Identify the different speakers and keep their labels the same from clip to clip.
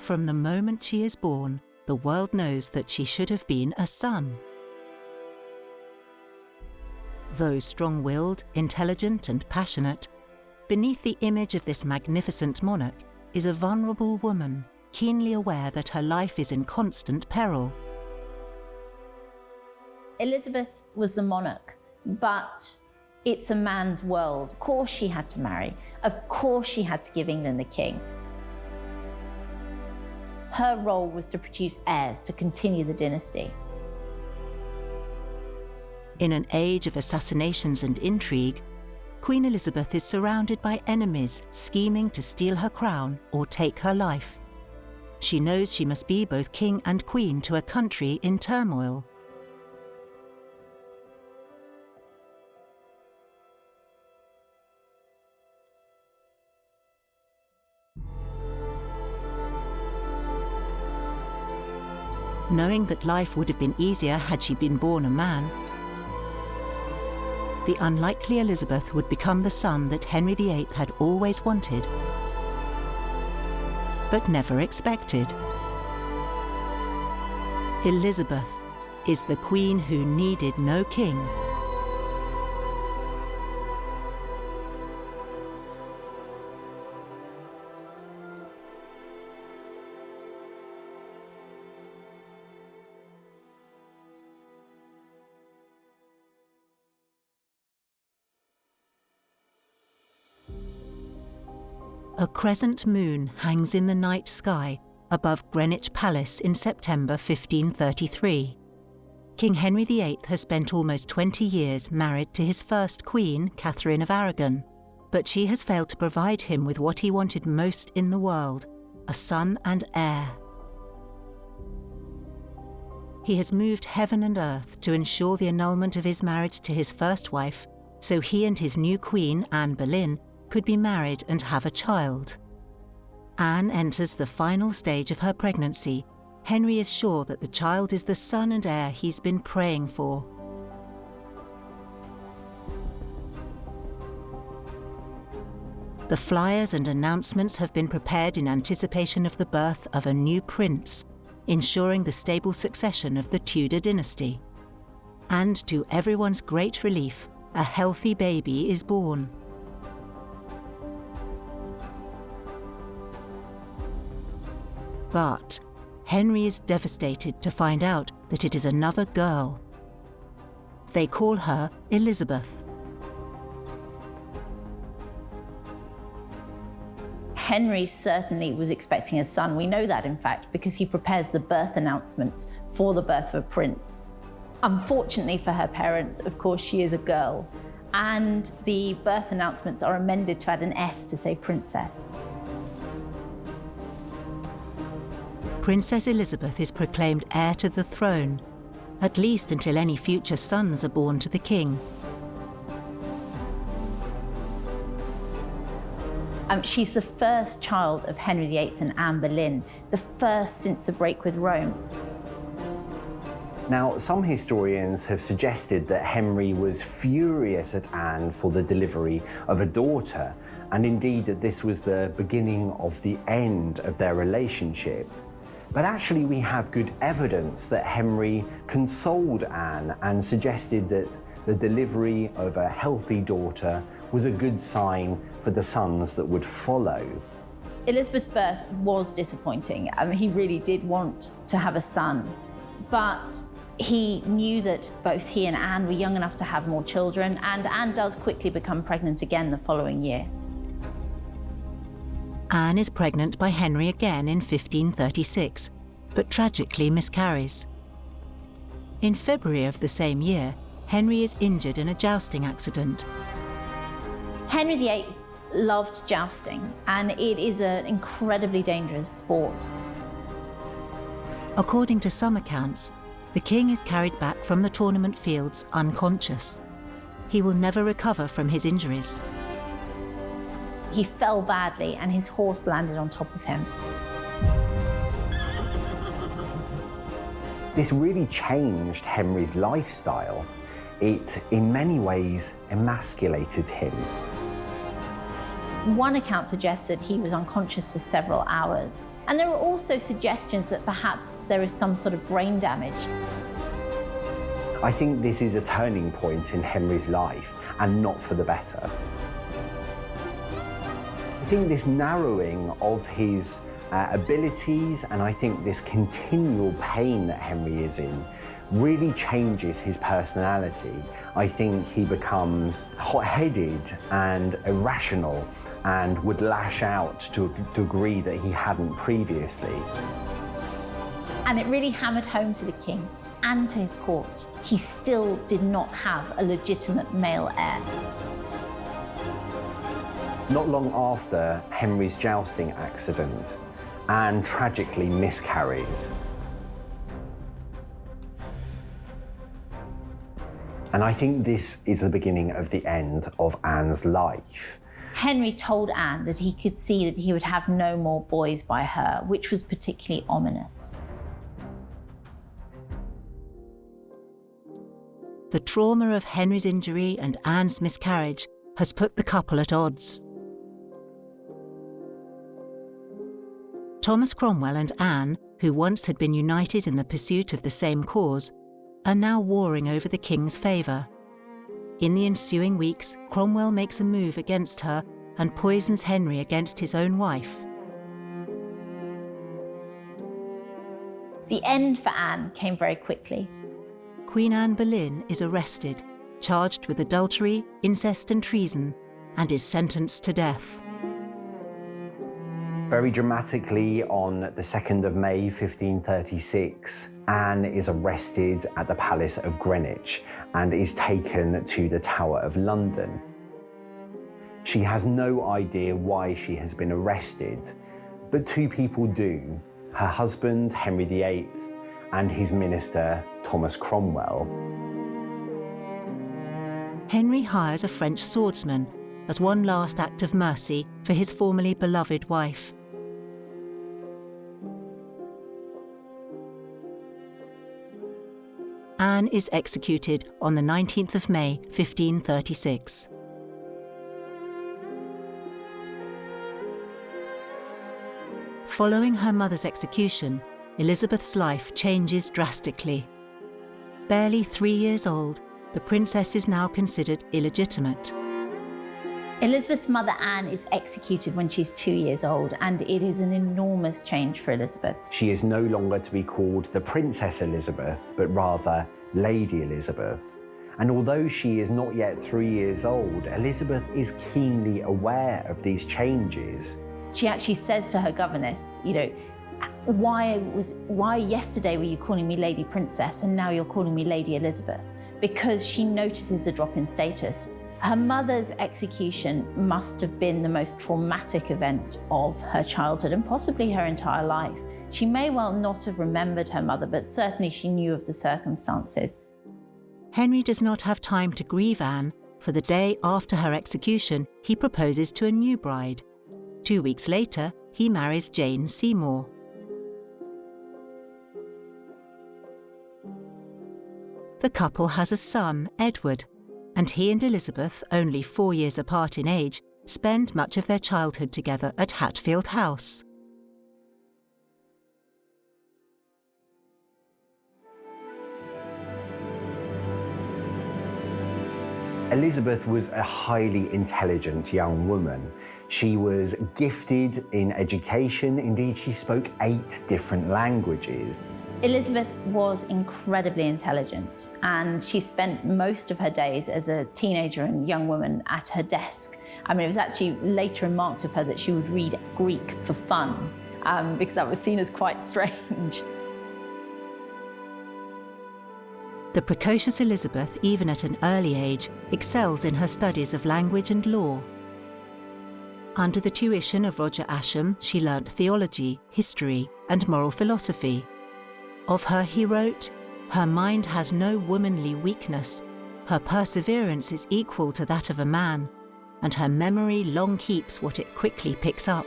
Speaker 1: From the moment she is born, the world knows that she should have been a son. Though strong-willed, intelligent and passionate, beneath the image of this magnificent monarch is a vulnerable woman, keenly aware that her life is in constant peril.
Speaker 2: Elizabeth was the monarch, but it's a man's world. Of course she had to marry. Of course she had to give England a king. Her role was to produce heirs to continue the dynasty.
Speaker 1: In an age of assassinations and intrigue, Queen Elizabeth is surrounded by enemies scheming to steal her crown or take her life. She knows she must be both king and queen to a country in turmoil. Knowing that life would have been easier had she been born a man, the unlikely Elizabeth would become the son that Henry VIII had always wanted, but never expected. Elizabeth is the queen who needed no king. A crescent moon hangs in the night sky above Greenwich Palace in September 1533. King Henry VIII has spent almost 20 years married to his first queen, Catherine of Aragon, but she has failed to provide him with what he wanted most in the world, a son and heir. He has moved heaven and earth to ensure the annulment of his marriage to his first wife, so he and his new queen, Anne Boleyn, could be married and have a child. Anne enters the final stage of her pregnancy. Henry is sure that the child is the son and heir he's been praying for. The flyers and announcements have been prepared in anticipation of the birth of a new prince, ensuring the stable succession of the Tudor dynasty. And to everyone's great relief, a healthy baby is born. But Henry is devastated to find out that it is another girl. They call her Elizabeth.
Speaker 2: Henry certainly was expecting a son. We know that, in fact, because he prepares the birth announcements for the birth of a prince. Unfortunately for her parents, of course, she is a girl, and the birth announcements are amended to add an S to say princess.
Speaker 1: Princess Elizabeth is proclaimed heir to the throne, at least until any future sons are born to the king.
Speaker 2: She's the first child of Henry VIII and Anne Boleyn, the first since the break with Rome.
Speaker 3: Now, some historians have suggested that Henry was furious at Anne for the delivery of a daughter, and indeed that this was the beginning of the end of their relationship. But actually we have good evidence that Henry consoled Anne and suggested that the delivery of a healthy daughter was a good sign for the sons that would follow.
Speaker 2: Elizabeth's birth was disappointing. He really did want to have a son, but he knew that both he and Anne were young enough to have more children, and Anne does quickly become pregnant again the following year.
Speaker 1: Anne is pregnant by Henry again in 1536, but tragically miscarries. In February of the same year, Henry is injured in a jousting accident.
Speaker 2: Henry VIII loved jousting, and it is an incredibly dangerous sport.
Speaker 1: According to some accounts, the king is carried back from the tournament fields unconscious. He will never recover from his injuries.
Speaker 2: He fell badly and his horse landed on top of him.
Speaker 3: This really changed Henry's lifestyle. It, in many ways, emasculated him.
Speaker 2: One account suggests that he was unconscious for several hours. And there are also suggestions that perhaps there is some sort of brain damage.
Speaker 3: I think this is a turning point in Henry's life, and not for the better. I think this narrowing of his abilities, and I think this continual pain that Henry is in, really changes his personality. I think he becomes hot-headed and irrational and would lash out to a degree that he hadn't previously.
Speaker 2: And it really hammered home to the king and to his court. He still did not have a legitimate male heir.
Speaker 3: Not long after Henry's jousting accident, Anne tragically miscarries. And I think this is the beginning of the end of Anne's life.
Speaker 2: Henry told Anne that he could see that he would have no more boys by her, which was particularly ominous.
Speaker 1: The trauma of Henry's injury and Anne's miscarriage has put the couple at odds. Thomas Cromwell and Anne, who once had been united in the pursuit of the same cause, are now warring over the king's favour. In the ensuing weeks, Cromwell makes a move against her and poisons Henry against his own wife.
Speaker 2: The end for Anne came very quickly.
Speaker 1: Queen Anne Boleyn is arrested, charged with adultery, incest and treason, and is sentenced to death.
Speaker 3: Very dramatically, on the 2nd of May 1536, Anne is arrested at the Palace of Greenwich and is taken to the Tower of London. She has no idea why she has been arrested, but two people do: her husband, Henry VIII, and his minister, Thomas Cromwell.
Speaker 1: Henry hires a French swordsman as one last act of mercy for his formerly beloved wife. Anne is executed on the 19th of May, 1536. Following her mother's execution, Elizabeth's life changes drastically. Barely 3 years old, the princess is now considered illegitimate.
Speaker 2: Elizabeth's mother Anne is executed when she's 2 years old, and it is an enormous change for Elizabeth.
Speaker 3: She is no longer to be called the Princess Elizabeth, but rather Lady Elizabeth. And although she is not yet 3 years old, Elizabeth is keenly aware of these changes.
Speaker 2: She actually says to her governess, you know, why yesterday were you calling me Lady Princess and now you're calling me Lady Elizabeth? Because she notices a drop in status. Her mother's execution must have been the most traumatic event of her childhood and possibly her entire life. She may well not have remembered her mother, but certainly she knew of the circumstances.
Speaker 1: Henry does not have time to grieve Anne. For the day after her execution, he proposes to a new bride. 2 weeks later, he marries Jane Seymour. The couple has a son, Edward, and he and Elizabeth, only 4 years apart in age, spend much of their childhood together at Hatfield House.
Speaker 3: Elizabeth was a highly intelligent young woman. She was gifted in education. Indeed, she spoke 8 different languages.
Speaker 2: Elizabeth was incredibly intelligent, and she spent most of her days as a teenager and young woman at her desk. I mean, it was actually later remarked of her that she would read Greek for fun, because that was seen as quite strange.
Speaker 1: The precocious Elizabeth, even at an early age, excels in her studies of language and law. Under the tuition of Roger Ascham, she learnt theology, history, and moral philosophy. Of her he wrote, "Her mind has no womanly weakness, her perseverance is equal to that of a man, and her memory long keeps what it quickly picks up."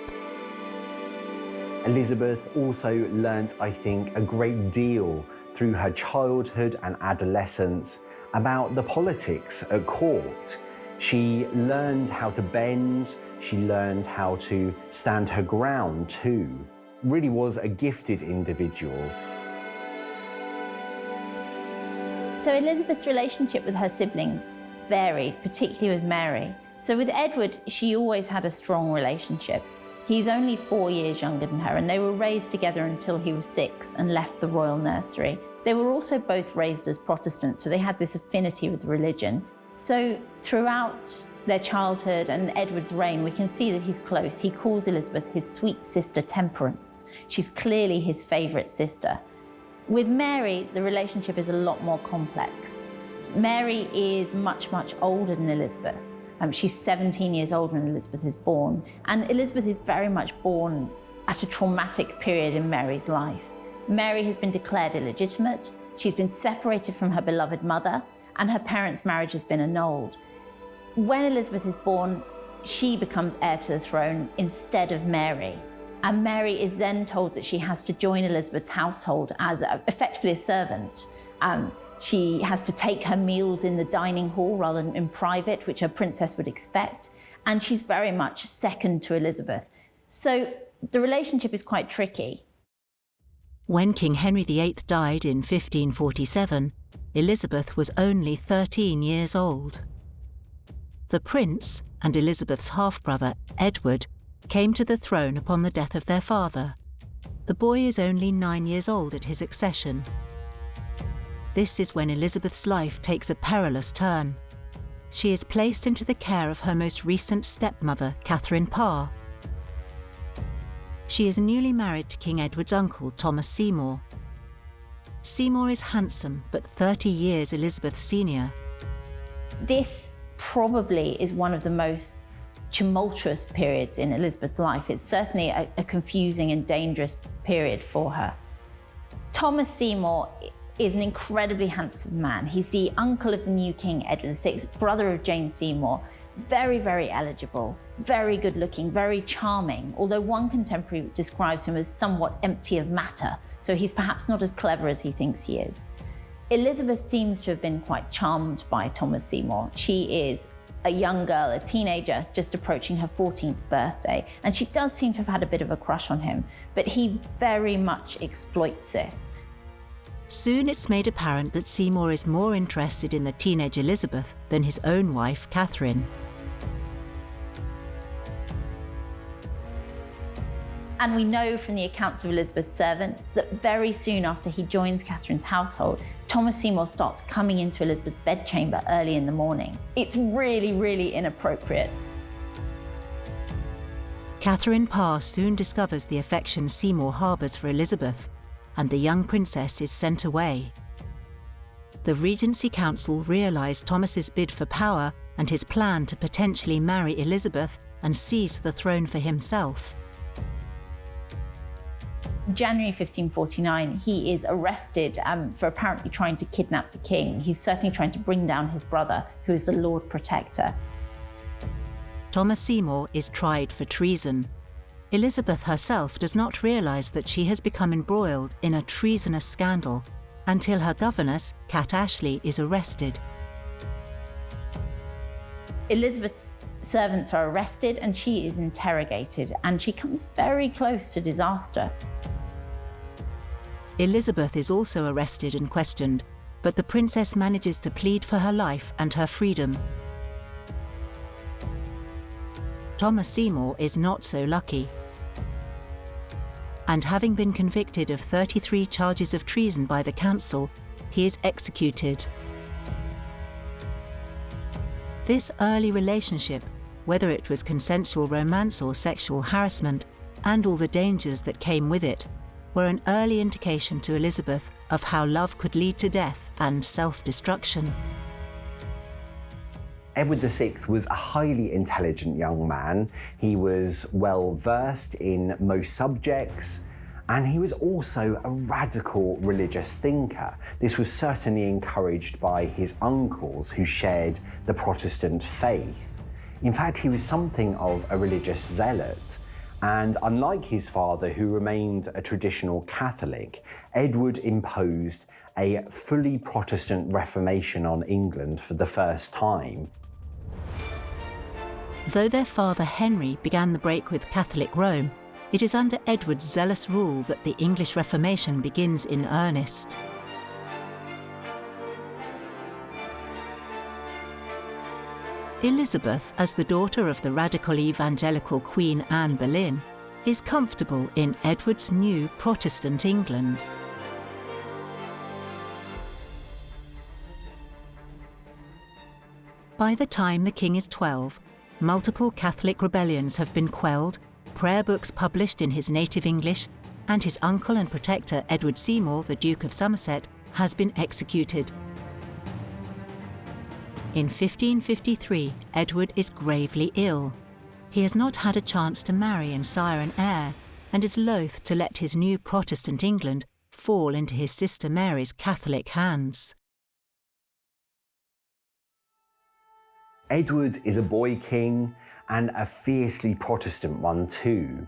Speaker 3: Elizabeth also learnt, I think, a great deal through her childhood and adolescence about the politics at court. She learned how to bend, She learned how to stand her ground too. Really was a gifted individual.
Speaker 2: So Elizabeth's relationship with her siblings varied, particularly with Mary. So with Edward, she always had a strong relationship. He's only 4 years younger than her, and they were raised together until he was 6 and left the royal nursery. They were also both raised as Protestants, so they had this affinity with religion. So throughout their childhood and Edward's reign, we can see that he's close. He calls Elizabeth his sweet sister Temperance. She's clearly his favourite sister. With Mary, the relationship is a lot more complex. Mary is much, much older than Elizabeth. She's 17 years old when Elizabeth is born, and Elizabeth is very much born at a traumatic period in Mary's life. Mary has been declared illegitimate, she's been separated from her beloved mother, and her parents' marriage has been annulled. When Elizabeth is born, she becomes heir to the throne instead of Mary. And Mary is then told that she has to join Elizabeth's household as effectively a servant. She has to take her meals in the dining hall rather than in private, which a princess would expect. And she's very much second to Elizabeth. So the relationship is quite tricky.
Speaker 1: When King Henry VIII died in 1547, Elizabeth was only 13 years old. The prince and Elizabeth's half-brother, Edward, came to the throne upon the death of their father. The boy is only 9 years old at his accession. This is when Elizabeth's life takes a perilous turn. She is placed into the care of her most recent stepmother, Catherine Parr. She is newly married to King Edward's uncle, Thomas Seymour. Seymour is handsome, but 30 years Elizabeth's senior.
Speaker 2: This probably is one of the most tumultuous periods in Elizabeth's life. It's certainly a confusing and dangerous period for her. Thomas Seymour is an incredibly handsome man. He's the uncle of the new King Edward VI, brother of Jane Seymour. Very, very eligible, very good looking, very charming, although one contemporary describes him as somewhat empty of matter, so he's perhaps not as clever as he thinks he is. Elizabeth seems to have been quite charmed by Thomas Seymour. She is a young girl, a teenager, just approaching her 14th birthday, and she does seem to have had a bit of a crush on him, but he very much exploits this.
Speaker 1: Soon it's made apparent that Seymour is more interested in the teenage Elizabeth than his own wife, Catherine.
Speaker 2: And we know from the accounts of Elizabeth's servants that very soon after he joins Catherine's household, Thomas Seymour starts coming into Elizabeth's bedchamber early in the morning. It's really, really inappropriate.
Speaker 1: Catherine Parr soon discovers the affection Seymour harbours for Elizabeth, and the young princess is sent away. The Regency Council realised Thomas's bid for power and his plan to potentially marry Elizabeth and seize the throne for himself.
Speaker 2: In January 1549, he is arrested for apparently trying to kidnap the king. He's certainly trying to bring down his brother, who is the Lord Protector.
Speaker 1: Thomas Seymour is tried for treason. Elizabeth herself does not realise that she has become embroiled in a treasonous scandal until her governess, Cat Ashley, is arrested.
Speaker 2: Elizabeth's servants are arrested and she is interrogated, and she comes very close to disaster.
Speaker 1: Elizabeth is also arrested and questioned, but the princess manages to plead for her life and her freedom. Thomas Seymour is not so lucky. And having been convicted of 33 charges of treason by the council, he is executed. This early relationship, whether it was consensual romance or sexual harassment, and all the dangers that came with it, were an early indication to Elizabeth of how love could lead to death and self-destruction.
Speaker 3: Edward VI was a highly intelligent young man. He was well versed in most subjects, and he was also a radical religious thinker. This was certainly encouraged by his uncles who shared the Protestant faith. In fact, he was something of a religious zealot. And unlike his father, who remained a traditional Catholic, Edward imposed a fully Protestant Reformation on England for the first time.
Speaker 1: Though their father Henry began the break with Catholic Rome, it is under Edward's zealous rule that the English Reformation begins in earnest. Elizabeth, as the daughter of the radical evangelical Queen Anne Boleyn, is comfortable in Edward's new Protestant England. By the time the king is 12, multiple Catholic rebellions have been quelled, prayer books published in his native English, and his uncle and protector Edward Seymour, the Duke of Somerset, has been executed. In 1553, Edward is gravely ill. He has not had a chance to marry and sire an heir, and is loath to let his new Protestant England fall into his sister Mary's Catholic hands.
Speaker 3: Edward is a boy king and a fiercely Protestant one too.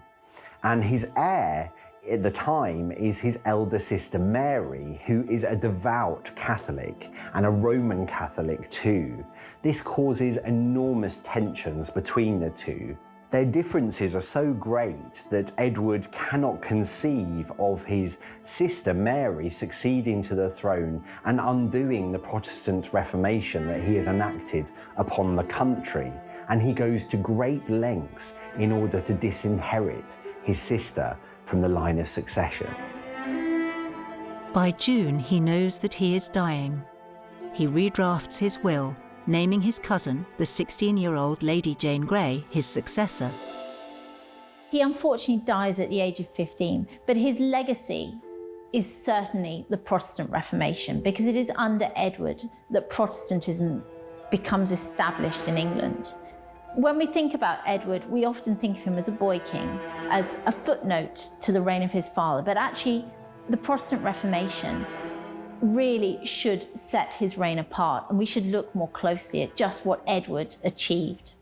Speaker 3: And his heir at the time is his elder sister Mary, who is a devout Catholic and a Roman Catholic too. This causes enormous tensions between the two. Their differences are so great that Edward cannot conceive of his sister Mary succeeding to the throne and undoing the Protestant Reformation that he has enacted upon the country, and he goes to great lengths in order to disinherit his sister from the line of succession.
Speaker 1: By June, he knows that he is dying. He redrafts his will, naming his cousin, the 16-year-old Lady Jane Grey, his successor.
Speaker 2: He unfortunately dies at the age of 15, but his legacy is certainly the Protestant Reformation, because it is under Edward that Protestantism becomes established in England. When we think about Edward, we often think of him as a boy king, as a footnote to the reign of his father, but actually the Protestant Reformation really should set his reign apart, and we should look more closely at just what Edward achieved.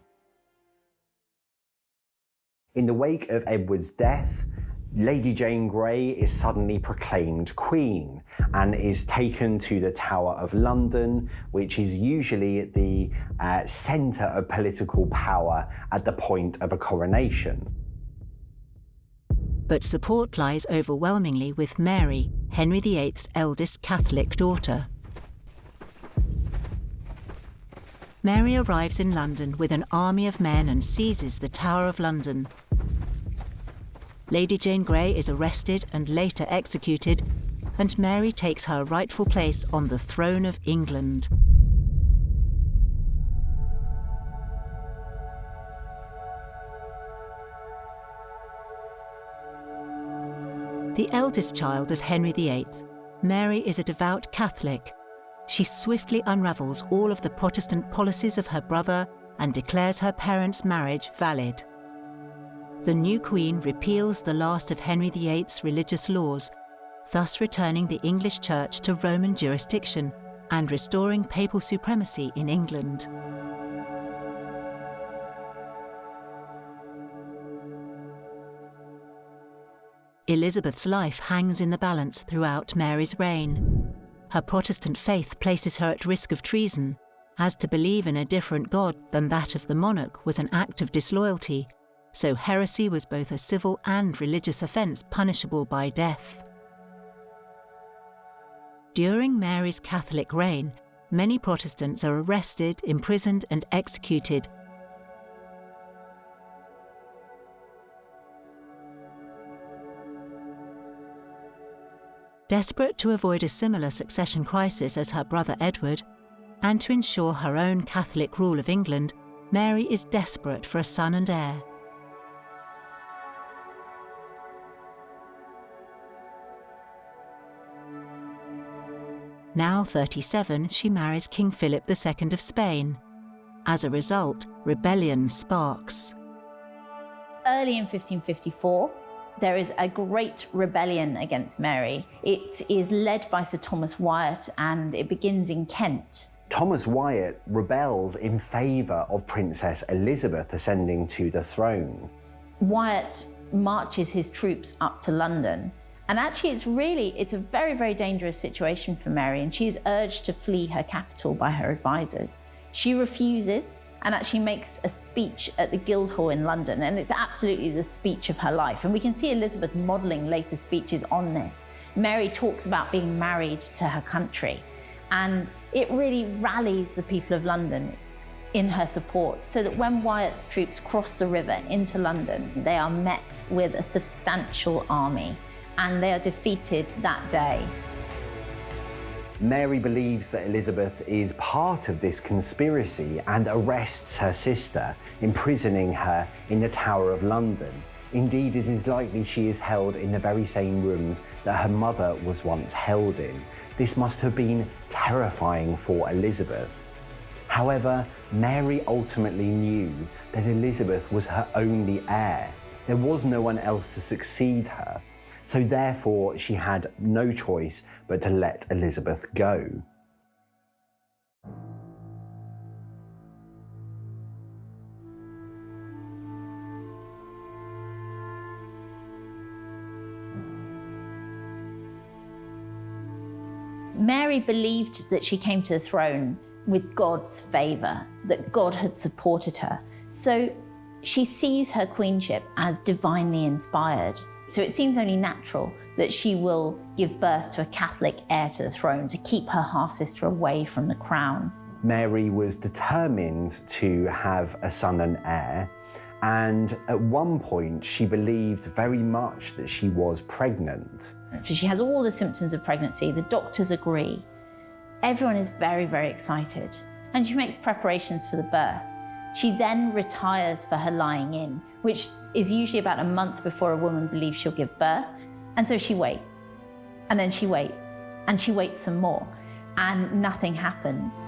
Speaker 3: In the wake of Edward's death, Lady Jane Grey is suddenly proclaimed queen and is taken to the Tower of London, which is usually at the centre of political power at the point of a coronation.
Speaker 1: But support lies overwhelmingly with Mary, Henry VIII's eldest Catholic daughter. Mary arrives in London with an army of men and seizes the Tower of London. Lady Jane Grey is arrested and later executed, and Mary takes her rightful place on the throne of England. The eldest child of Henry VIII, Mary is a devout Catholic. She swiftly unravels all of the Protestant policies of her brother and declares her parents' marriage valid. The new queen repeals the last of Henry VIII's religious laws, thus returning the English Church to Roman jurisdiction and restoring papal supremacy in England. Elizabeth's life hangs in the balance throughout Mary's reign. Her Protestant faith places her at risk of treason, as to believe in a different God than that of the monarch was an act of disloyalty, so heresy was both a civil and religious offence punishable by death. During Mary's Catholic reign, many Protestants are arrested, imprisoned, and executed. Desperate to avoid a similar succession crisis as her brother Edward, and to ensure her own Catholic rule of England, Mary is desperate for a son and heir. Now 37, she marries King Philip II of Spain. As a result, rebellion sparks.
Speaker 2: Early in 1554, there is a great rebellion against Mary. It is led by Sir Thomas Wyatt, and it begins in Kent.
Speaker 3: Thomas Wyatt rebels in favour of Princess Elizabeth ascending to the throne.
Speaker 2: Wyatt marches his troops up to London, and actually it's a very, very dangerous situation for Mary, and she is urged to flee her capital by her advisors. She refuses, and actually makes a speech at the Guildhall in London, and it's absolutely the speech of her life. And we can see Elizabeth modelling later speeches on this. Mary talks about being married to her country, and it really rallies the people of London in her support, so that when Wyatt's troops cross the river into London, they are met with a substantial army, and they are defeated that day.
Speaker 3: Mary believes that Elizabeth is part of this conspiracy and arrests her sister, imprisoning her in the Tower of London. Indeed, it is likely she is held in the very same rooms that her mother was once held in. This must have been terrifying for Elizabeth. However, Mary ultimately knew that Elizabeth was her only heir. There was no one else to succeed her, so therefore she had no choice but to let Elizabeth go.
Speaker 2: Mary believed that she came to the throne with God's favour, that God had supported her. So she sees her queenship as divinely inspired. So it seems only natural that she will give birth to a Catholic heir to the throne to keep her half-sister away from the crown.
Speaker 3: Mary was determined to have a son and heir, and at one point she believed very much that she was pregnant.
Speaker 2: So she has all the symptoms of pregnancy, the doctors agree. Everyone is very, very excited, and she makes preparations for the birth. She then retires for her lying in, which is usually about a month before a woman believes she'll give birth. And so she waits, and then she waits, and she waits some more, and nothing happens.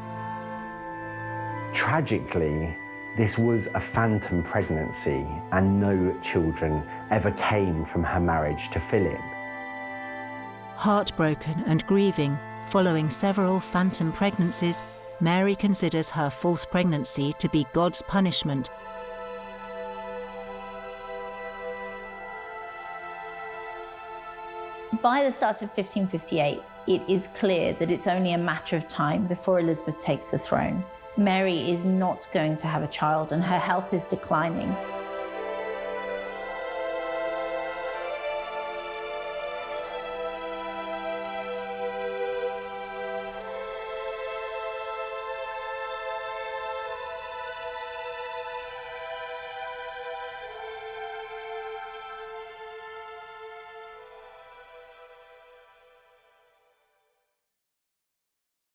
Speaker 3: Tragically, this was a phantom pregnancy, and no children ever came from her marriage to Philip.
Speaker 1: Heartbroken and grieving, following several phantom pregnancies, Mary considers her false pregnancy to be God's punishment.
Speaker 2: By the start of 1558, it is clear that it's only a matter of time before Elizabeth takes the throne. Mary is not going to have a child, and her health is declining.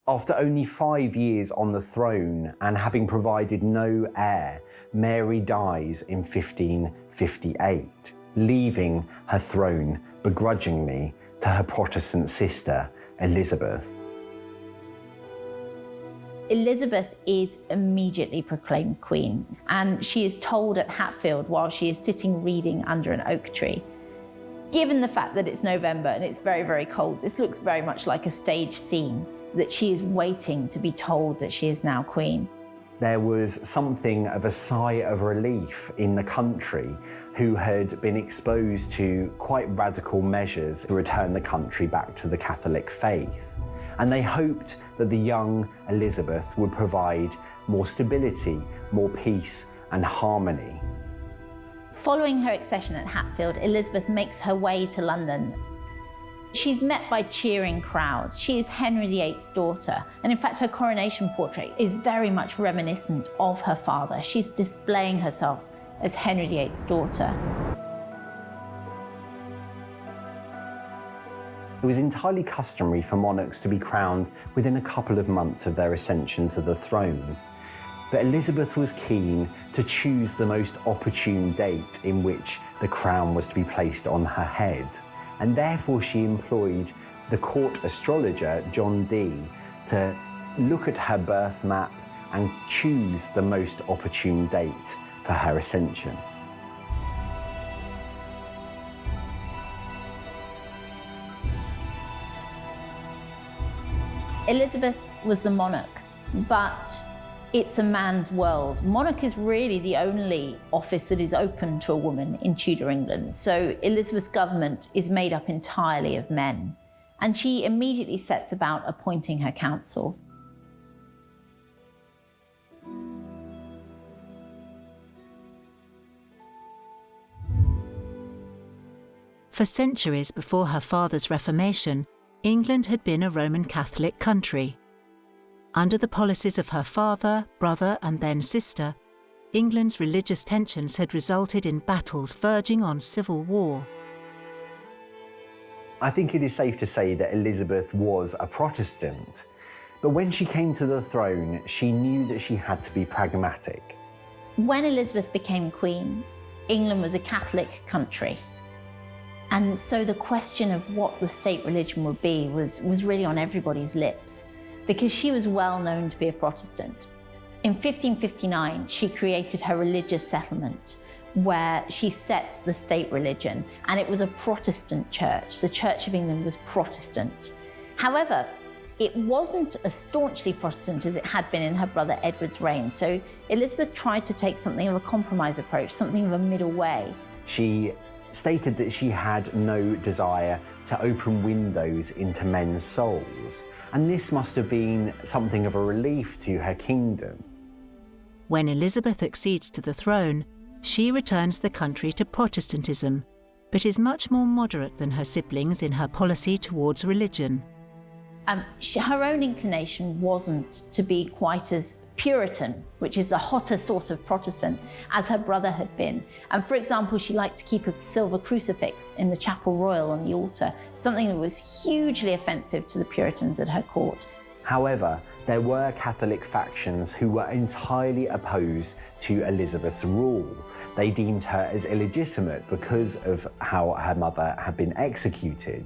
Speaker 3: After only 5 years on the throne and having provided no heir, Mary dies in 1558, leaving her throne begrudgingly to her Protestant sister, Elizabeth.
Speaker 2: Elizabeth is immediately proclaimed queen, and she is told at Hatfield while she is sitting reading under an oak tree. Given the fact that it's November and it's very, very cold, this looks very much like a stage scene, that she is waiting to be told that she is now queen.
Speaker 3: There was something of a sigh of relief in the country, who had been exposed to quite radical measures to return the country back to the Catholic faith. And they hoped that the young Elizabeth would provide more stability, more peace and harmony.
Speaker 2: Following her accession at Hatfield, Elizabeth makes her way to London. She's met by cheering crowds. She is Henry VIII's daughter, and in fact her coronation portrait is very much reminiscent of her father. She's displaying herself as Henry VIII's daughter.
Speaker 3: It was entirely customary for monarchs to be crowned within a couple of months of their ascension to the throne. But Elizabeth was keen to choose the most opportune date in which the crown was to be placed on her head, and therefore she employed the court astrologer John Dee to look at her birth map and choose the most opportune date for her ascension.
Speaker 2: Elizabeth was the monarch, but it's a man's world. Monarch is really the only office that is open to a woman in Tudor England. So Elizabeth's government is made up entirely of men. And she immediately sets about appointing her council.
Speaker 1: For centuries before her father's Reformation, England had been a Roman Catholic country. Under the policies of her father, brother, and then sister, England's religious tensions had resulted in battles verging on civil war.
Speaker 3: I think it is safe to say that Elizabeth was a Protestant, but when she came to the throne, she knew that she had to be pragmatic.
Speaker 2: When Elizabeth became queen, England was a Catholic country. And so the question of what the state religion would be was really on everybody's lips, because she was well known to be a Protestant. In 1559, she created her religious settlement, where she set the state religion, and it was a Protestant church. The Church of England was Protestant. However, it wasn't as staunchly Protestant as it had been in her brother Edward's reign. So Elizabeth tried to take something of a compromise approach, something of a middle way.
Speaker 3: She stated that she had no desire to open windows into men's souls, and this must have been something of a relief to her kingdom.
Speaker 1: When Elizabeth accedes to the throne, she returns the country to Protestantism, but is much more moderate than her siblings in her policy towards religion.
Speaker 2: Her own inclination wasn't to be quite as Puritan, which is a hotter sort of Protestant, as her brother had been. And for example, she liked to keep a silver crucifix in the Chapel Royal on the altar, something that was hugely offensive to the Puritans at her court.
Speaker 3: However, there were Catholic factions who were entirely opposed to Elizabeth's rule. They deemed her as illegitimate because of how her mother had been executed.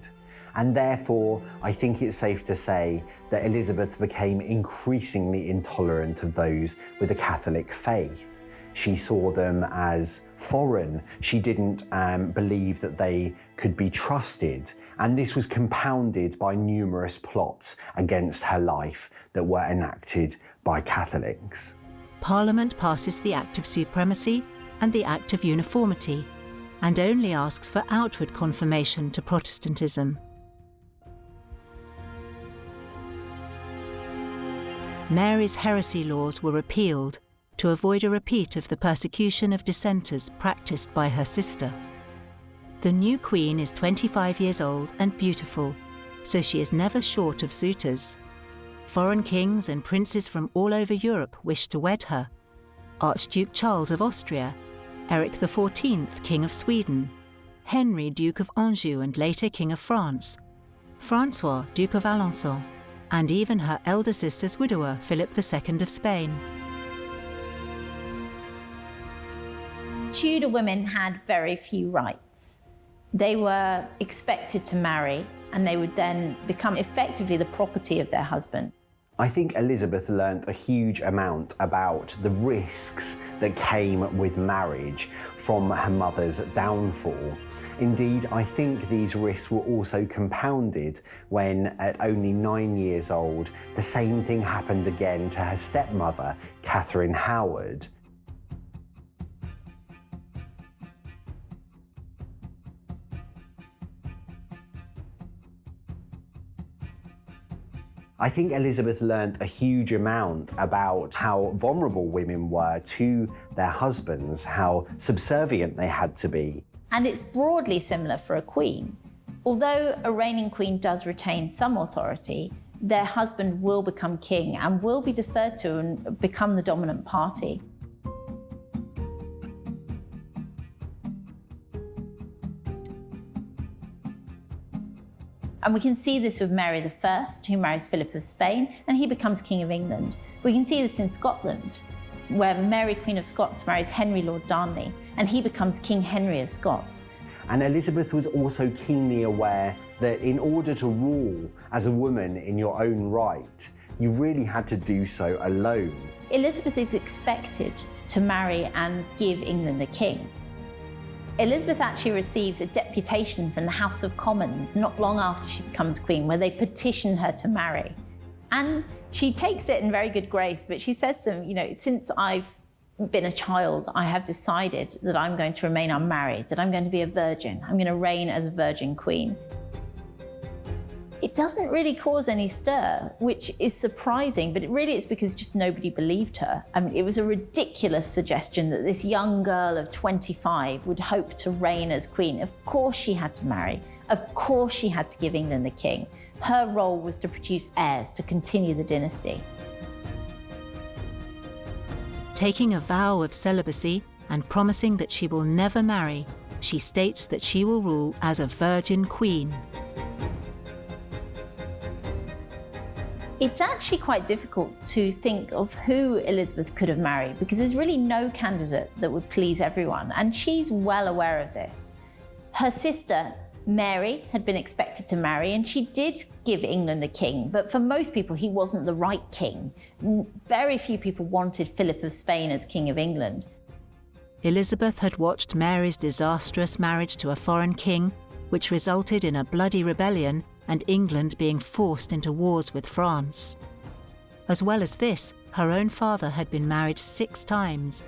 Speaker 3: And therefore, I think it's safe to say that Elizabeth became increasingly intolerant of those with a Catholic faith. She saw them as foreign. She didn't believe that they could be trusted. And this was compounded by numerous plots against her life that were enacted by Catholics.
Speaker 1: Parliament passes the Act of Supremacy and the Act of Uniformity, and only asks for outward confirmation to Protestantism. Mary's heresy laws were repealed to avoid a repeat of the persecution of dissenters practiced by her sister. The new queen is 25 years old and beautiful, so she is never short of suitors. Foreign kings and princes from all over Europe wish to wed her. Archduke Charles of Austria, Eric XIV, King of Sweden, Henry, Duke of Anjou and later King of France, Francois, Duke of Alençon, and even her elder sister's widower, Philip II of Spain.
Speaker 2: Tudor women had very few rights. They were expected to marry, and they would then become effectively the property of their husband.
Speaker 3: I think Elizabeth learnt a huge amount about the risks that came with marriage from her mother's downfall. Indeed, I think these risks were also compounded when, at only 9 years old, the same thing happened again to her stepmother, Catherine Howard. I think Elizabeth learnt a huge amount about how vulnerable women were to their husbands, how subservient they had to be.
Speaker 2: And it's broadly similar for a queen. Although a reigning queen does retain some authority, their husband will become king and will be deferred to and become the dominant party. And we can see this with Mary I, who marries Philip of Spain, and he becomes King of England. We can see this in Scotland, where Mary, Queen of Scots, marries Henry, Lord Darnley, and he becomes King Henry of Scots.
Speaker 3: And Elizabeth was also keenly aware that in order to rule as a woman in your own right, you really had to do so alone.
Speaker 2: Elizabeth is expected to marry and give England a king. Elizabeth actually receives a deputation from the House of Commons not long after she becomes queen, where they petition her to marry. And she takes it in very good grace, but she says to them, you know, since I've been a child, I have decided that I'm going to remain unmarried, that I'm going to be a virgin. I'm going to reign as a virgin queen. It doesn't really cause any stir, which is surprising, but it's because just nobody believed her. I mean, it was a ridiculous suggestion that this young girl of 25 would hope to reign as queen. Of course she had to marry. Of course she had to give England a king. Her role was to produce heirs to continue the dynasty.
Speaker 1: Taking a vow of celibacy and promising that she will never marry, she states that she will rule as a virgin queen.
Speaker 2: It's actually quite difficult to think of who Elizabeth could have married because there's really no candidate that would please everyone, and she's well aware of this. Her sister, Mary, had been expected to marry, and she did give England a king, but for most people he wasn't the right king. Very few people wanted Philip of Spain as King of England.
Speaker 1: Elizabeth had watched Mary's disastrous marriage to a foreign king, which resulted in a bloody rebellion and England being forced into wars with France. As well as this, her own father had been married 6 times.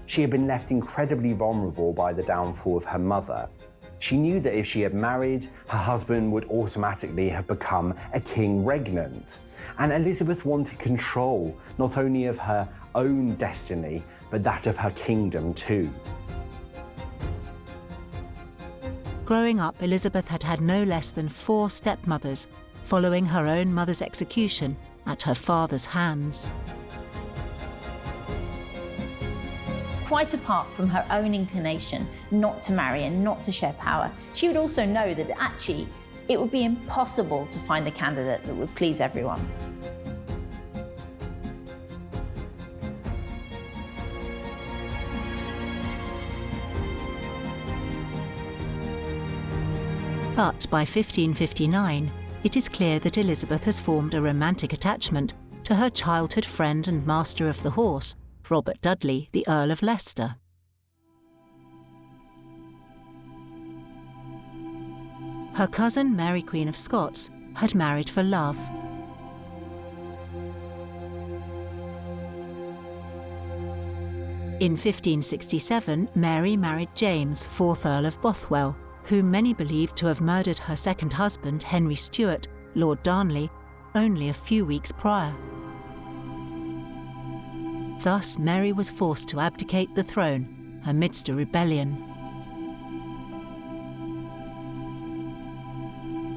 Speaker 3: She had been left incredibly vulnerable by the downfall of her mother. She knew that if she had married, her husband would automatically have become a king regnant. And Elizabeth wanted control, not only of her own destiny, but that of her kingdom too.
Speaker 1: Growing up, Elizabeth had had no less than 4 stepmothers, following her own mother's execution at her father's hands.
Speaker 2: Quite apart from her own inclination not to marry and not to share power, she would also know that actually it would be impossible to find a candidate that would please everyone.
Speaker 1: But by 1559, it is clear that Elizabeth has formed a romantic attachment to her childhood friend and master of the horse, Robert Dudley, the Earl of Leicester. Her cousin, Mary Queen of Scots, had married for love. In 1567, Mary married James, 4th Earl of Bothwell, whom many believed to have murdered her second husband, Henry Stuart, Lord Darnley, only a few weeks prior. Thus, Mary was forced to abdicate the throne amidst a rebellion.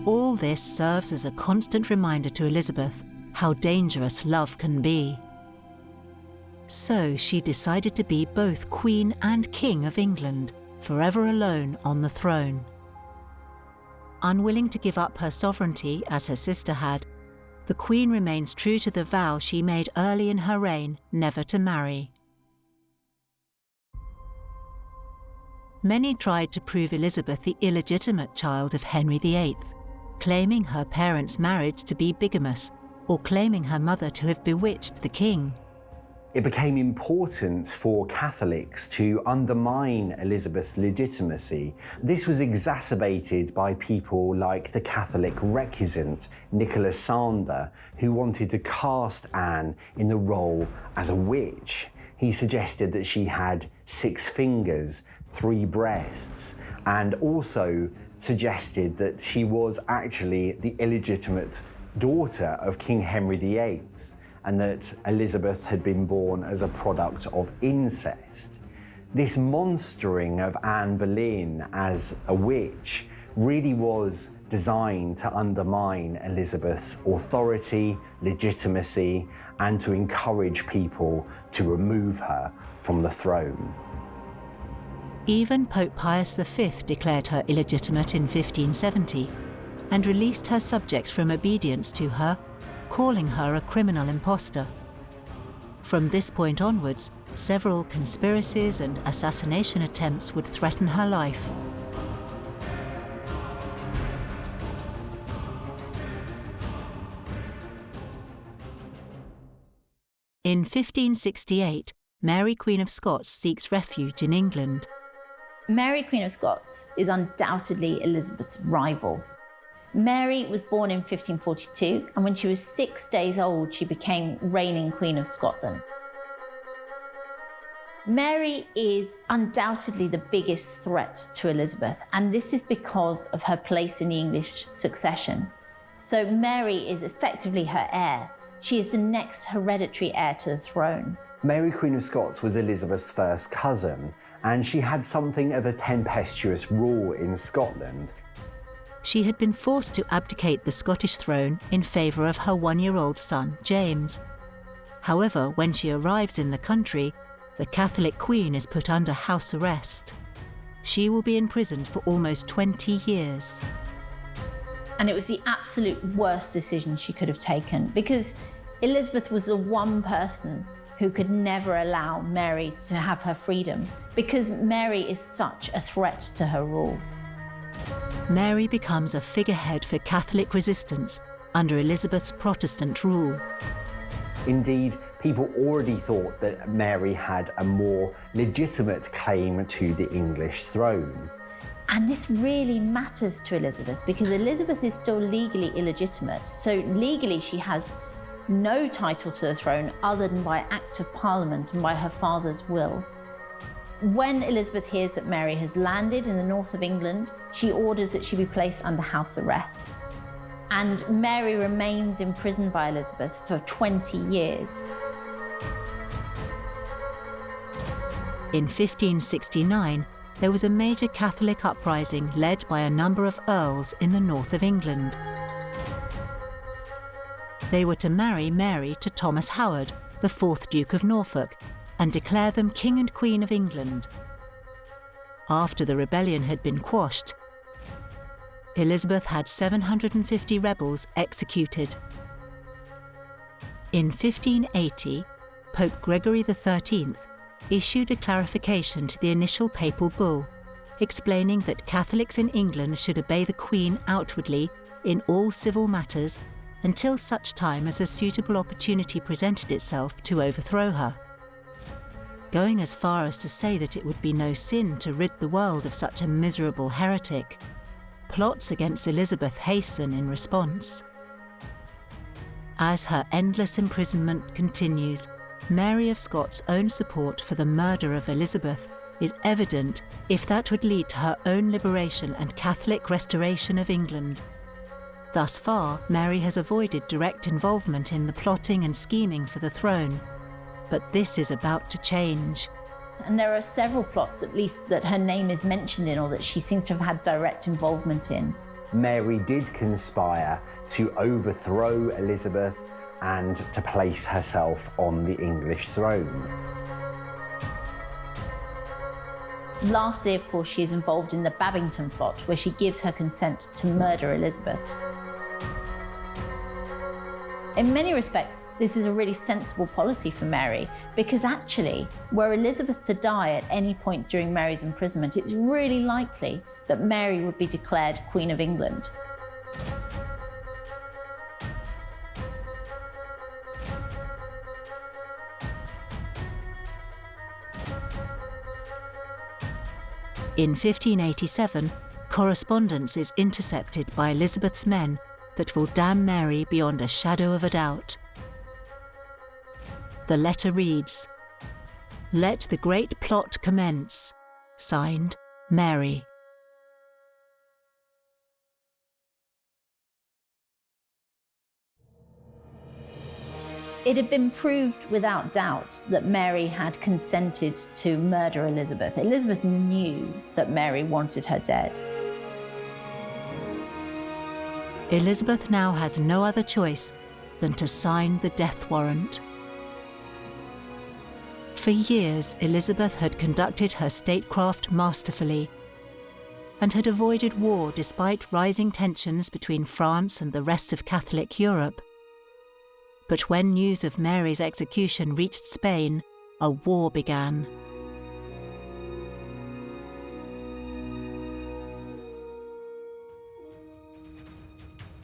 Speaker 1: All this serves as a constant reminder to Elizabeth how dangerous love can be. So she decided to be both Queen and King of England, forever alone on the throne. Unwilling to give up her sovereignty as her sister had, the Queen remains true to the vow she made early in her reign never to marry. Many tried to prove Elizabeth the illegitimate child of Henry VIII, claiming her parents' marriage to be bigamous or claiming her mother to have bewitched the king.
Speaker 3: It became important for Catholics to undermine Elizabeth's legitimacy. This was exacerbated by people like the Catholic recusant Nicholas Sander, who wanted to cast Anne in the role as a witch. He suggested that she had 6 fingers, 3 breasts, and also suggested that she was actually the illegitimate daughter of King Henry VIII. And that Elizabeth had been born as a product of incest. This monstering of Anne Boleyn as a witch really was designed to undermine Elizabeth's authority, legitimacy, and to encourage people to remove her from the throne.
Speaker 1: Even Pope Pius V declared her illegitimate in 1570 and released her subjects from obedience to her, calling her a criminal impostor. From this point onwards, several conspiracies and assassination attempts would threaten her life. In 1568, Mary Queen of Scots seeks refuge in England.
Speaker 2: Mary Queen of Scots is undoubtedly Elizabeth's rival. Mary was born in 1542, and when she was 6 days old, she became reigning Queen of Scotland. Mary is undoubtedly the biggest threat to Elizabeth, and this is because of her place in the English succession. So Mary is effectively her heir. She is the next hereditary heir to the throne.
Speaker 3: Mary, Queen of Scots, was Elizabeth's first cousin, and she had something of a tempestuous rule in Scotland.
Speaker 1: She had been forced to abdicate the Scottish throne in favour of her one-year-old son, James. However, when she arrives in the country, the Catholic Queen is put under house arrest. She will be imprisoned for almost 20 years.
Speaker 2: And it was the absolute worst decision she could have taken, because Elizabeth was the one person who could never allow Mary to have her freedom, because Mary is such a threat to her rule.
Speaker 1: Mary becomes a figurehead for Catholic resistance under Elizabeth's Protestant rule.
Speaker 3: Indeed, people already thought that Mary had a more legitimate claim to the English throne.
Speaker 2: And this really matters to Elizabeth, because Elizabeth is still legally illegitimate. So legally she has no title to the throne other than by Act of Parliament and by her father's will. When Elizabeth hears that Mary has landed in the north of England, she orders that she be placed under house arrest. And Mary remains imprisoned by Elizabeth for 20 years.
Speaker 1: In 1569, there was a major Catholic uprising led by a number of earls in the north of England. They were to marry Mary to Thomas Howard, the 4th Duke of Norfolk, and declare them King and Queen of England. After the rebellion had been quashed, Elizabeth had 750 rebels executed. In 1580, Pope Gregory XIII issued a clarification to the initial papal bull, explaining that Catholics in England should obey the Queen outwardly in all civil matters until such time as a suitable opportunity presented itself to overthrow her, going as far as to say that it would be no sin to rid the world of such a miserable heretic. Plots against Elizabeth hasten in response. As her endless imprisonment continues, Mary of Scots' own support for the murder of Elizabeth is evident if that would lead to her own liberation and Catholic restoration of England. Thus far, Mary has avoided direct involvement in the plotting and scheming for the throne, but this is about to change.
Speaker 2: And there are several plots, at least, that her name is mentioned in or that she seems to have had direct involvement in.
Speaker 3: Mary did conspire to overthrow Elizabeth and to place herself on the English throne.
Speaker 2: Lastly, of course, she is involved in the Babington plot, where she gives her consent to murder Elizabeth. In many respects, this is a really sensible policy for Mary, because actually, were Elizabeth to die at any point during Mary's imprisonment, it's really likely that Mary would be declared Queen of England.
Speaker 1: In 1587, correspondence is intercepted by Elizabeth's men that will damn Mary beyond a shadow of a doubt. The letter reads, "Let the great plot commence. Signed, Mary."
Speaker 2: It had been proved without doubt that Mary had consented to murder Elizabeth. Elizabeth knew that Mary wanted her dead.
Speaker 1: Elizabeth now has no other choice than to sign the death warrant. For years, Elizabeth had conducted her statecraft masterfully and had avoided war despite rising tensions between France and the rest of Catholic Europe. But when news of Mary's execution reached Spain, a war began.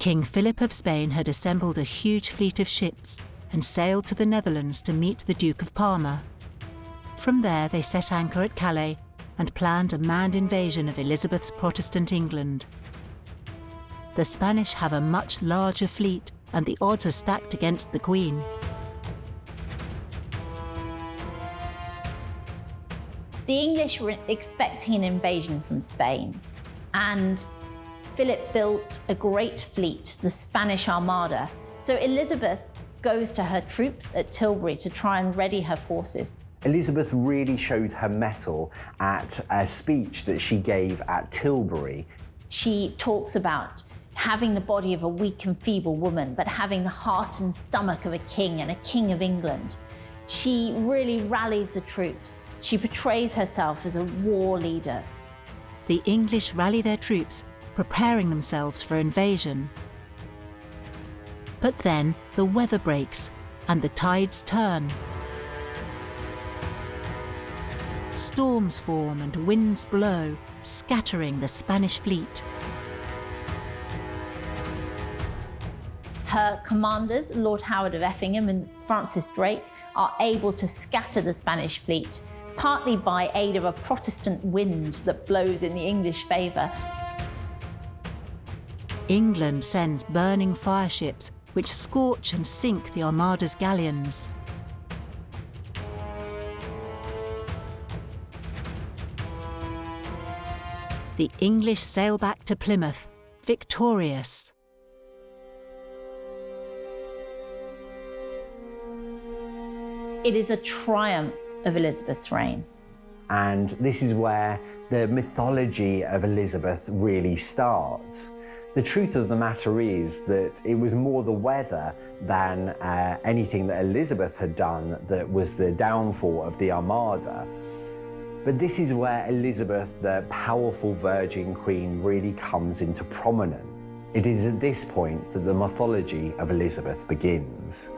Speaker 1: King Philip of Spain had assembled a huge fleet of ships and sailed to the Netherlands to meet the Duke of Parma. From there, they set anchor at Calais and planned a manned invasion of Elizabeth's Protestant England. The Spanish have a much larger fleet, and the odds are stacked against the Queen.
Speaker 2: The English were expecting an invasion from Spain, and Philip built a great fleet, the Spanish Armada. So Elizabeth goes to her troops at Tilbury to try and ready her forces.
Speaker 3: Elizabeth really showed her mettle at a speech that she gave at Tilbury.
Speaker 2: She talks about having the body of a weak and feeble woman, but having the heart and stomach of a king and a king of England. She really rallies the troops. She portrays herself as a war leader.
Speaker 1: The English rally their troops, preparing themselves for invasion. But then the weather breaks and the tides turn. Storms form and winds blow, scattering the Spanish fleet.
Speaker 2: Her commanders, Lord Howard of Effingham and Francis Drake, are able to scatter the Spanish fleet, partly by aid of a Protestant wind that blows in the English favour.
Speaker 1: England sends burning fireships which scorch and sink the Armada's galleons. The English sail back to Plymouth, victorious.
Speaker 2: It is a triumph of Elizabeth's reign.
Speaker 3: And this is where the mythology of Elizabeth really starts. The truth of the matter is that it was more the weather than anything that Elizabeth had done that was the downfall of the Armada. But this is where Elizabeth, the powerful Virgin Queen, really comes into prominence. It is at this point that the mythology of Elizabeth begins.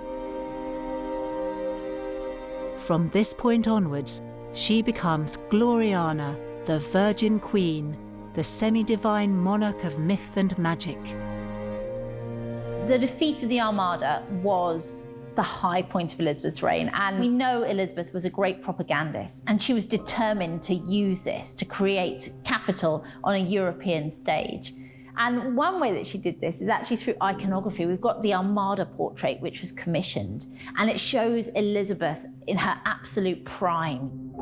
Speaker 1: From this point onwards, she becomes Gloriana, the Virgin Queen, the semi-divine monarch of myth and magic.
Speaker 2: The defeat of the Armada was the high point of Elizabeth's reign, and we know Elizabeth was a great propagandist, and she was determined to use this to create capital on a European stage. And one way that she did this is actually through iconography. We've got the Armada portrait, which was commissioned, and it shows Elizabeth in her absolute prime.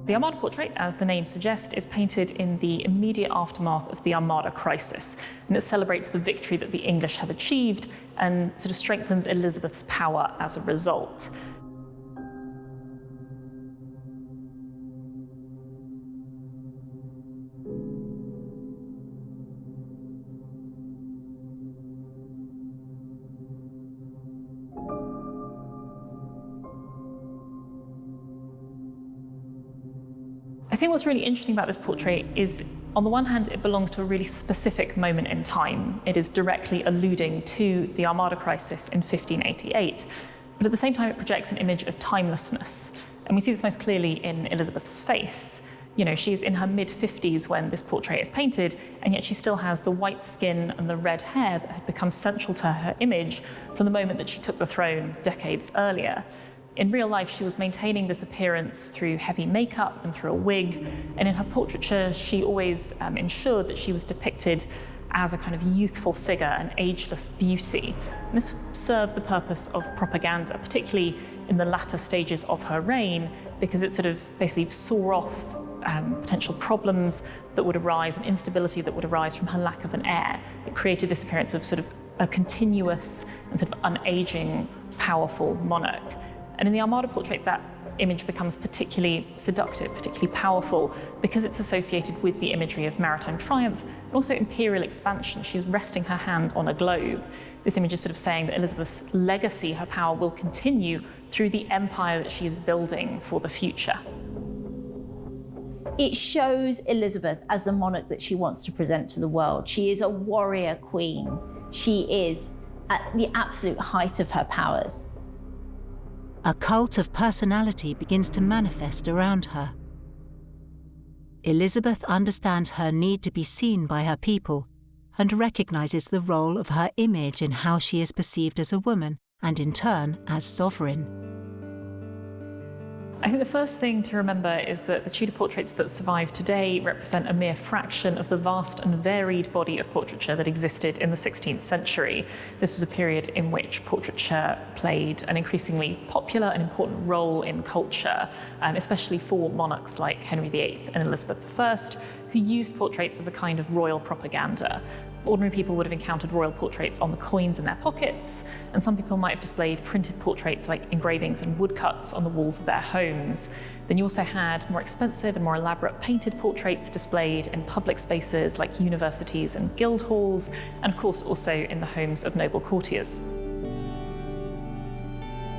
Speaker 4: The Armada portrait, as the name suggests, is painted in the immediate aftermath of the Armada crisis, and it celebrates the victory that the English have achieved and sort of strengthens Elizabeth's power as a result. I think what's really interesting about this portrait is, on the one hand, it belongs to a really specific moment in time. It is directly alluding to the Armada crisis in 1588, but at the same time it projects an image of timelessness. And we see this most clearly in Elizabeth's face. You know, she's in her mid-50s when this portrait is painted, and yet she still has the white skin and the red hair that had become central to her image from the moment that she took the throne decades earlier. In real life, she was maintaining this appearance through heavy makeup and through a wig, and in her portraiture, she always ensured that she was depicted as a kind of youthful figure, an ageless beauty. And this served the purpose of propaganda, particularly in the latter stages of her reign, because it sort of basically saw off potential problems that would arise and instability that would arise from her lack of an heir. It created this appearance of sort of a continuous and sort of unaging, powerful monarch. And in the Armada portrait, that image becomes particularly seductive, particularly powerful, because it's associated with the imagery of maritime triumph and also imperial expansion. She's resting her hand on a globe. This image is sort of saying that Elizabeth's legacy, her power, will continue through the empire that she is building for the future.
Speaker 2: It shows Elizabeth as the monarch that she wants to present to the world. She is a warrior queen. She is at the absolute height of her powers.
Speaker 1: A cult of personality begins to manifest around her. Elizabeth understands her need to be seen by her people and recognises the role of her image in how she is perceived as a woman and in turn as sovereign.
Speaker 4: I think the first thing to remember is that the Tudor portraits that survive today represent a mere fraction of the vast and varied body of portraiture that existed in the 16th century. This was a period in which portraiture played an increasingly popular and important role in culture, especially for monarchs like Henry VIII and Elizabeth I, who used portraits as a kind of royal propaganda. Ordinary people would have encountered royal portraits on the coins in their pockets, and some people might have displayed printed portraits like engravings and woodcuts on the walls of their homes. Then you also had more expensive and more elaborate painted portraits displayed in public spaces like universities and guild halls, and of course also in the homes of noble courtiers.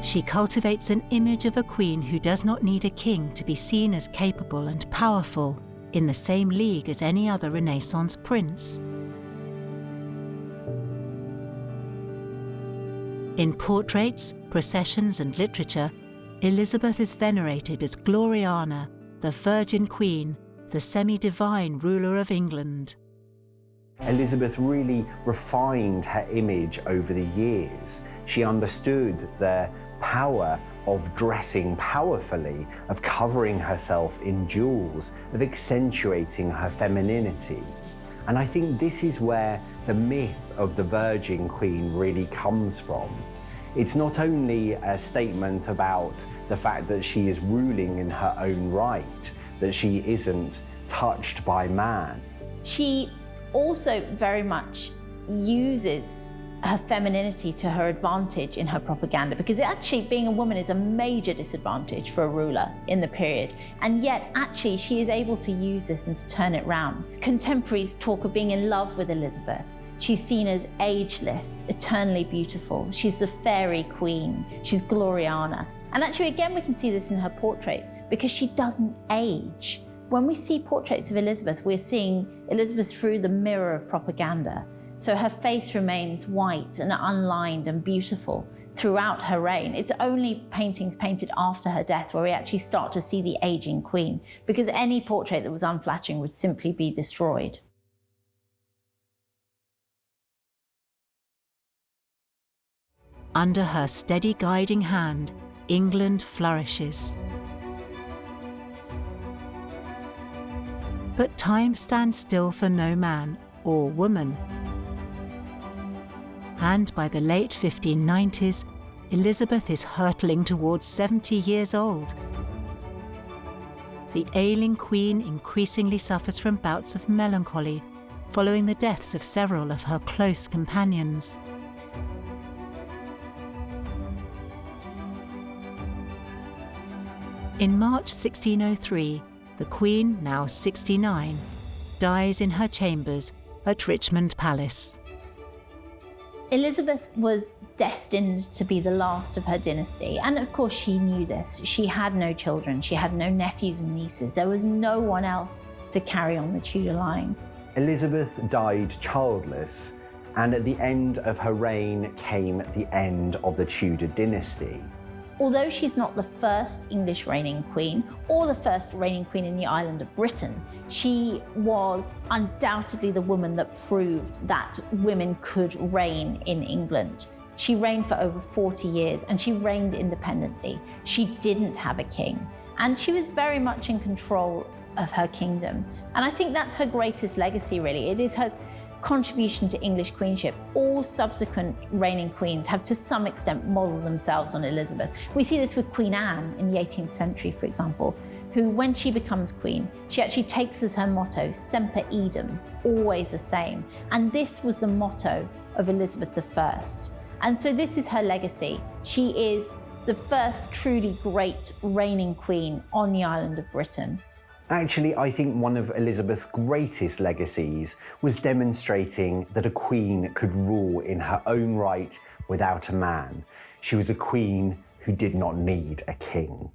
Speaker 1: She cultivates an image of a queen who does not need a king to be seen as capable and powerful, in the same league as any other Renaissance prince. In portraits, processions and literature, Elizabeth is venerated as Gloriana, the Virgin Queen, the semi-divine ruler of England.
Speaker 3: Elizabeth really refined her image over the years. She understood the power of dressing powerfully, of covering herself in jewels, of accentuating her femininity. And I think this is where the myth of the Virgin Queen really comes from. It's not only a statement about the fact that she is ruling in her own right, that she isn't touched by man.
Speaker 2: She also very much uses her femininity to her advantage in her propaganda, because actually being a woman is a major disadvantage for a ruler in the period, and yet actually she is able to use this and to turn it round. Contemporaries talk of being in love with Elizabeth. She's seen as ageless, eternally beautiful. She's the fairy queen. She's Gloriana. And actually again we can see this in her portraits because she doesn't age. When we see portraits of Elizabeth, we're seeing Elizabeth through the mirror of propaganda. So her face remains white and unlined and beautiful throughout her reign. It's only paintings painted after her death where we actually start to see the aging queen, because any portrait that was unflattering would simply be destroyed.
Speaker 1: Under her steady guiding hand, England flourishes. But time stands still for no man or woman. And by the late 1590s, Elizabeth is hurtling towards 70 years old. The ailing queen increasingly suffers from bouts of melancholy following the deaths of several of her close companions. In March 1603, the Queen, now 69, dies in her chambers at Richmond Palace.
Speaker 2: Elizabeth was destined to be the last of her dynasty, and of course she knew this. She had no children, she had no nephews and nieces. There was no one else to carry on the Tudor line.
Speaker 3: Elizabeth died childless, and at the end of her reign came the end of the Tudor dynasty.
Speaker 2: Although she's not the first English reigning queen or the first reigning queen in the island of Britain, she was undoubtedly the woman that proved that women could reign in England. She reigned for over 40 years and she reigned independently. She didn't have a king, and she was very much in control of her kingdom. And I think that's her greatest legacy, really. It is her contribution to English queenship. All subsequent reigning queens have to some extent modelled themselves on Elizabeth. We see this with Queen Anne in the 18th century, for example, who, when she becomes queen, she actually takes as her motto, Semper Idem, always the same. And this was the motto of Elizabeth I. And so this is her legacy. She is the first truly great reigning queen on the island of Britain.
Speaker 3: Actually, I think one of Elizabeth's greatest legacies was demonstrating that a queen could rule in her own right without a man. She was a queen who did not need a king.